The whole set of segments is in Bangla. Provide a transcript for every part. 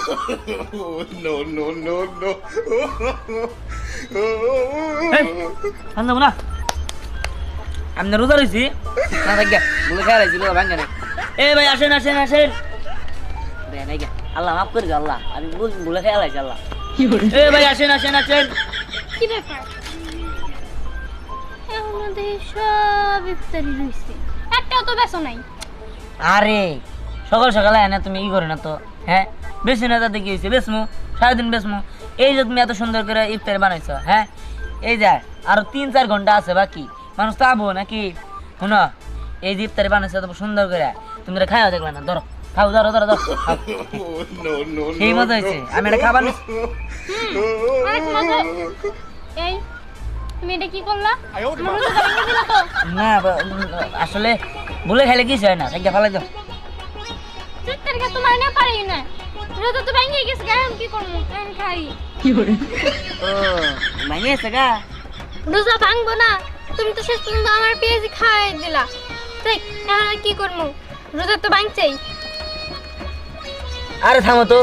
No, no, no, no. ঠান্ডা না আমি রোজা রয়েছি না থাকি বলে খেয়াল হয়েছিল ভাঙ্গে না এ ভাই আসেন আসেন আসেন আল্লাহ মাফ করে দাও আল্লাহ আমি বলে খেয়াল হয়েছি আল্লাহ এ ভাই আসেন আসেন আসেন কি ব্যাপার আমাদের সব ইফতারি রয়েছে একটাও তো বেসো নাই আরে সকাল সকালে এনে তুমি ই করে না তো হ্যাঁ বেশি না তাতে কি হয়েছে বেসমু সারাদিন বেসমু এই যে তুমি এত সুন্দর করে ইফতারি বানাইছো হ্যাঁ এই যে আরো 3-4 ঘন্টা আছে বাকি মানুষ তাবো নাকি শুনো এই যে ইফতারি বানাইছো এত সুন্দর করে তুমি খাওয়া দেখবে না ধরো খাও ধরো ধরো ধরো সেই মজা হয়েছে আমি এটা খাবার অনেক মজা এই তুমি এটা কি করলা আমার রোজা ভেঙে দিলা তো না আসলে ভুলে খাইলে কিছু হয় না তাই ফালাই দাও চিত্তের কে তোমার না পারি না রোজা তো ভেঙে গেছে এখন কি করব এখন খাই ও ভেঙে গেছে গা রোজা ভাঙবো না তুমি তো শেষ পর্যন্ত আমার পেঁয়াজি খাওয়াই দিলা তাই এখন আর কি করবো রোজা তো ভাঙছেই আরে থামো তো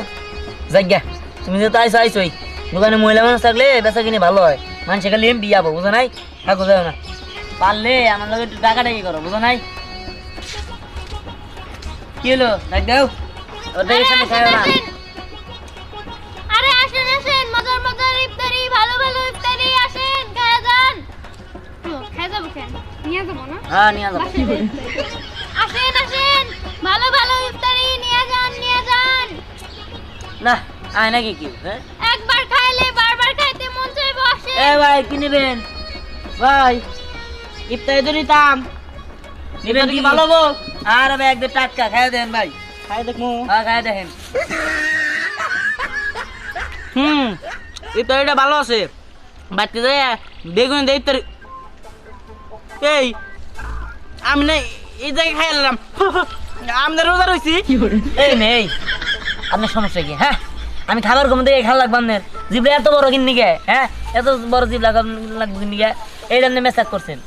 জায়গা তুমি তো আইসো আইসোই দোকানে মহিলা মানুষ থাকলে বেচা কিনে ভালো হয় মানুষ খালি এমপি যাবো বুঝো নাই থাকো যাও না পারলে আমার লোক একটু টাকাটা কি করো বুঝো নাই কি হলো দেখ দাও ওদের সামনে খাইও না আরে আসেন আসেন মজার মজার ইফতারি ভালো ভালো ইফতারি আসেন খাওয়া যান খাওয়া যাবো কেন নিয়ে যাবো না হ্যাঁ নিয়ে যাবো আসেন আসেন ভালো ভালো ইফতারি নিয়ে যান না আয় নাকি কি হ্যাঁ একবার খাইলে বারবার খাইতে মন চাইবো আসেন এ ভাই কি নেবেন ভাই ইফতারি তো নিতাম নেবেন কি ভালো গো আর আমি একদম টাটকা খাই দেন ভাই খাই দেখমু হ্যাঁ খাই দেখেন ইফতারিটা ভালো আছে বাড়তে যাই বেগুন দেয় ইফতারি এই আমি না এই জায়গায় খাই এলাম আমাদের রোজা রয়েছি এই নেই আপনার সমস্যা কি হ্যাঁ আমি খাবার কমে থেকে খেলা লাগবে আপনার জিবলা এত বড় কিনি গে হ্যাঁ এত বড় জিব লাগবে কিনি গে এই জন্য মেসাজ করছেন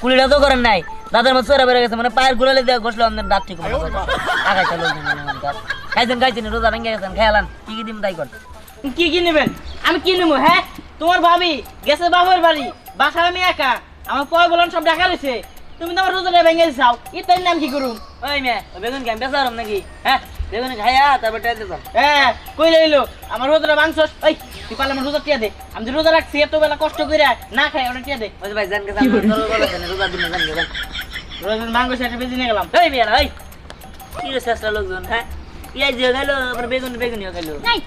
কুড়িটা তো করেন নাই দাদার মতো চোরা বেড়ে গেছে মানে পায়ের গুলালে দেওয়া ঘষলো আপনার দাঁত ঠিক খাইছেন খাইছেন রোজা ভেঙে গেছেন খেয়ালান কি কি দিন তাই কর কি কি নেবেন আমি কি নেবো হ্যাঁ তোমার ভাবি গেছে বাবার বাড়ি বাসা আমি একা আমার পয় বলেন সব ঢাকা রয়েছে তুমি তো আমার রোজাটা ভেঙে দিছাও ইত্যাদি নাম কি করুম ওই মেয়ে বেগুন খাই বেচা নাকি হ্যাঁ বেগুন খাইয়া তারপর টের দিতাম হ্যাঁ কই লইলো আমার রোজাটা মাংস ওই তুই পারলে আমার রোজা টিয়া দে আমি যে রোজা রাখছি এত বেলা কষ্ট করে না খাই ওটা টিয়া দে ওই ভাই জান কে রোজা দিন জান কে রোজার মাংস সেটা বেজে নিয়ে গেলাম ওই মেয়ে ওই কি রে শেষটা লোকজন হ্যাঁ ইয়াই যে গেল আবার বেগুনিও গেল নাই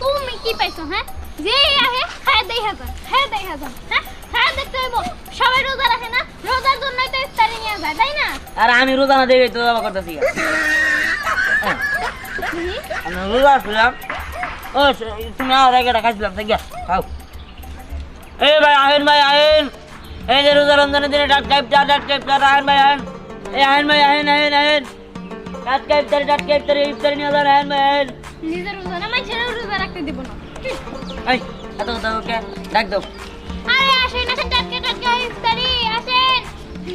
তুমি কি পাইছো হ্যাঁ যে আহে খায় দেই হাজার হ্যাঁ খায় দেখতে হইব সবাই রোজা রাখে না রোজার জন্যই তো ইফতারি নিয়ে যায় তাই না আর আমি রোজা না দেই তো বাবা করতেছি আমি রোজা ছিলাম ও তুমি আর একটা খাইছিলাম তাই খাও এই ভাই আহেন ভাই আহেন এই যে রোজা রমজানের দিনে টাটকা আহেন ভাই আহেন এই আহেন ভাই আহেন টাটকা ইফতারি নিয়ে যান আহেন ভাই আহেন নিজের রোজা না মাইছের রোজা রাখতে দিব না এই এত কথা ওকে ডাক দাও আরে আসেন টাটকা ইফতারি আসেন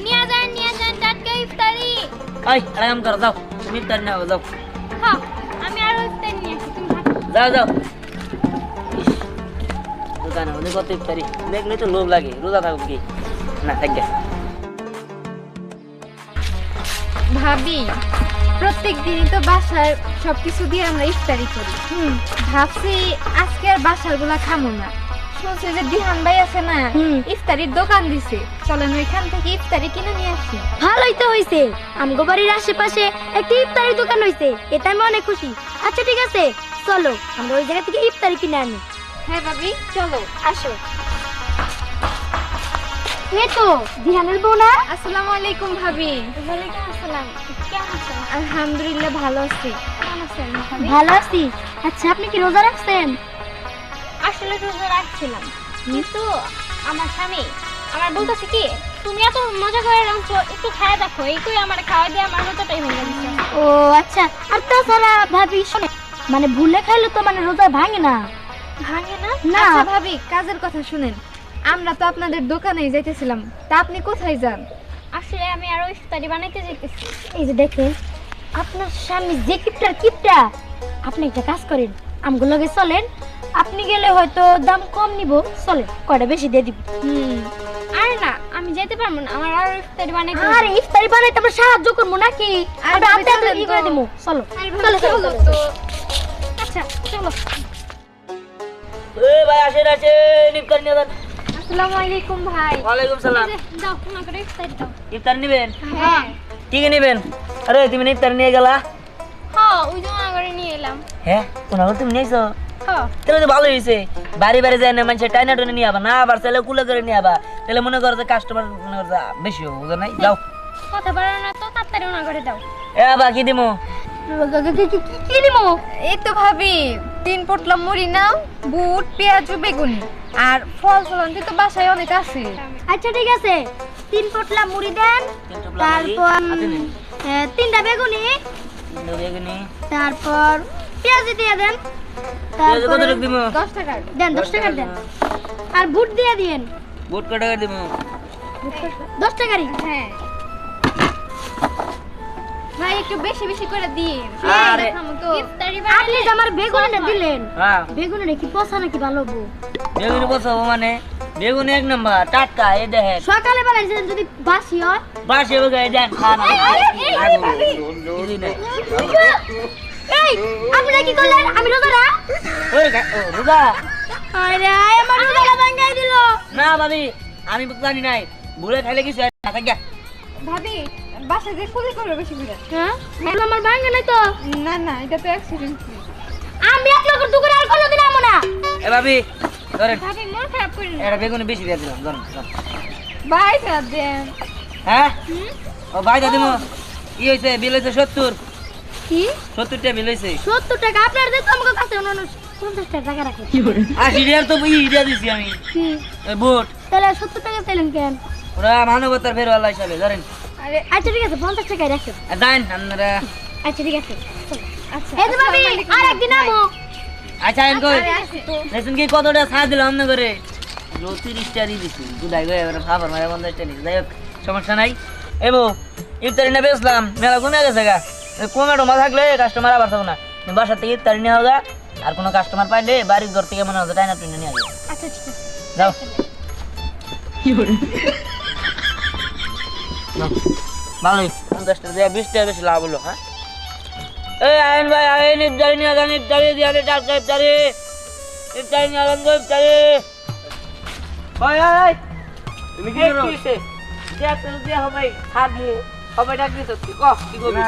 নিয়ে যান টাটকা ইফতারি এই আরাম করো যাও তুমি ইফতারি নাও যাও হ্যাঁ আমি আরো ইফতারি নিয়ে আসি তুমি যাও দোকানে ওদের কত ইফতারি দেখলে তো লোভ লাগে রোজা থাকবো কি না থাকবে ভাবি প্রত্যেক দিনই তো বাসার সবকিছু দিয়ে আমরা ইফতারি করি ভাবছি আজকে আর বাসার গুলা খামো না শুনছি যে দিহান ভাই আছে না ইফতারির দোকান দিছে চলেন ওইখান থেকে ইফতারি কিনে নিয়ে আসি ভালোই তো হইছে আমগো বাড়ির আশেপাশে একটা ইফতারি দোকান হইছে এটা আমি অনেক খুশি আচ্ছা ঠিক আছে চলো আমরা ওই জায়গা থেকে ইফতারি কিনে আনি হ্যাঁ ভাবি চলো আসো এই তো দিহানের বউ না আসসালামু আলাইকুম ভাবি ওয়ালাইকুম আসসালাম কেমন আছেন আলহামদুলিল্লাহ ভালো আছি কেমন আছেন ভাবি ভালো আছি আচ্ছা আপনি কি রোজা রাখছেন আসলে রোজা রাখছিলাম কিন্তু আমার স্বামী আমার বলতেছে কি তুমি এত মজা করে রাখছো একটু খাওয়া দেখো এই কই আমার খাওয়া দিয়ে আমার রোজাটাই ভেঙে দিচ্ছে ও আচ্ছা আর তাছাড়া ভাবি শোনে মানে ভুলে খাইলে তো মানে রোজা ভাঙে না ভাঙে না না আচ্ছা ভাবি কাজের কথা শুনেন আমরা তো আপনাদের দোকানেই যাইতেছিলাম তা আপনি কোথায় যান আসলে আমি আরো ইফতারি বানাইতে যাইতেছি এই যে দেখেন আপনার স্বামী যে কিপটা আপনি একটা কাজ করেন আমগুলো লগে চলেন, আপনি গেলে হয়তো দাম কম নিব, চলেন কয়টা বেশি দিয়ে দিব। আর না আমি যেতে পারবো না, আমার আরো ইফতারি বানাইতে আর ইফতারি বানাইতে আমরা সাহায্য করবো নাকি? আমরা হাতে হাতে ই করে দেবো। চলো চলো চলো তো আচ্ছা চলো। এই ভাই আসেন ইফতার নিয়ে যান। আসসালামু আলাইকুম ভাই। ওয়ালাইকুম সালাম। দাও তোমার করে ইফতারি দাও। ইফতার নিবেন? হ্যাঁ কি কি নিবেন? আরে তুমি না ইফতার নিয়ে গেলা? হ্যাঁ ওই জন্য করে নিয়ে এলাম। হ্যাঁ কোন তুমি নিয়েছো? হ্যাঁ তাহলে তো ভালো হয়েছে। বাড়ি বাড়ি যায় না মানুষের টাইনা টনে নিয়ে আবা না, আবার ছেলে কুলে করে নিয়ে আবা, তাহলে মনে করো যে কাস্টমার মনে করো যে বেশি হবে, বুঝো নাই? যাও কথা বলো না তো, তাড়াতাড়ি ওনা করে দাও। এ আবা কি দিমো? কি দিব? এই তো ভাবি 3 পোটলা মুড়ি নাও, বুট পেঁয়াজ ও বেগুনি, আর ফল ফলন্তি তো বাসায় অনেক আছে। আচ্ছা ঠিক আছে, 3 পটলা মুড়ি দেন, তারপর 3টা বেগুনি, তারপর পেঁয়াজি দিয়ে দেন, তারপর দিমো? 10 টাকা। দেন 10 টাকা দেন, আর বুট দিয়ে দিয়েন বুট কত টাকা দিমো? 10 টাকারই। হ্যাঁ ভাই একটু বেশি বেশি করে দিন। আরে তো ইফতারি আপনি বানাইলে যে আমার বেগুনিটা দিলেন, হ্যাঁ বেগুনিটা কি পচা নাকি ভালো হবো? বেগুনি বসাবো মানে বেগুনি 1 নাম্বার টাটকা, এই দেখেন সকালে বানাইছেন যদি বাসি হয়। বাসে বেগুনি এই দেন খান। এই আপনি কি করলেন? আমি রোজারা? রোজা আরে আমার রোজাটা ভাঙাই দিল। না ভাবি, আমি জানি নাই, ভুলে খাইলে কিছু হয় না। থাক ভাবি বাসায় যে কুলি করবে বেশি করে। হ্যাঁ বলো আমার ভাঙা নাই তো। না না এটা তো অ্যাক্সিডেন্ট। আমি এক লোকের দোকানে আর কোনোদিন আমো না। এ ভাবি ধরেন, ভাবি মন খারাপ করি না। এটা বেগুনি বেশি দিয়ে দিলাম, ধরেন ধরেন। ভাই ফেরত দেন। হ্যাঁ ও ভাই দাদিমো কি হয়েছে? বিল হয়েছে 70। কি 70 টাকা বিল হয়েছে। 70 টাকা আপনার দিতে আমাকে কাছে 50 টাকা রাখে। 80 টাকার তো ইয়া দিছি আমি, কি এই বুট। তাহলে 70 টাকা চাইলেন কেন? ওরা মানবতার ফেরওয়ালা হিসাবে ধরেন। আরে আচ্ছা ঠিক আছে 50 টাকায় রাখেন। দেন আপনারা। আচ্ছা ঠিক আছে চলো। আচ্ছা এই যে ভাবি আর একদিন আমো। আচ্ছা এন কই আরে আসি তো। দেখুন কি কতটা ছাড় দিলাম অন্য করে? 30 টাকা দিছি দুলাই গো, এবারে খাবার মারা 50 টাকা দিছি। যাই হোক সমস্যা নাই। এবো ইফতারি না বেচলাম, মেলা কমে গেছে গা। কমে টমা থাকলে কাস্টমার আবার থাকবো না। তুমি বাসার থেকে ইফতারি নিয়ে হোগা, আর কোনো কাস্টমার পাইলে বাড়ির ঘর থেকে মনে হচ্ছে টাইনা টুইনা নিয়ে আসবে। আচ্ছা ঠিক আছে যাও ভালোই 50 টাকা দিয়ে 20 টাকা বেশি লাভ হলো। হ্যাঁ এই আইন ভাই আইন, ইফতারি নিয়ে যান, ইফতারি দিয়ে টাকা ইফতারি, ইফতারি নিয়ে যান, ইফতারি। ভাই ভাই তুমি কি করো? দেখতে দিয়ে হবে ছাড়বো, হবে ডাক দিছ কি কহ কি করবি?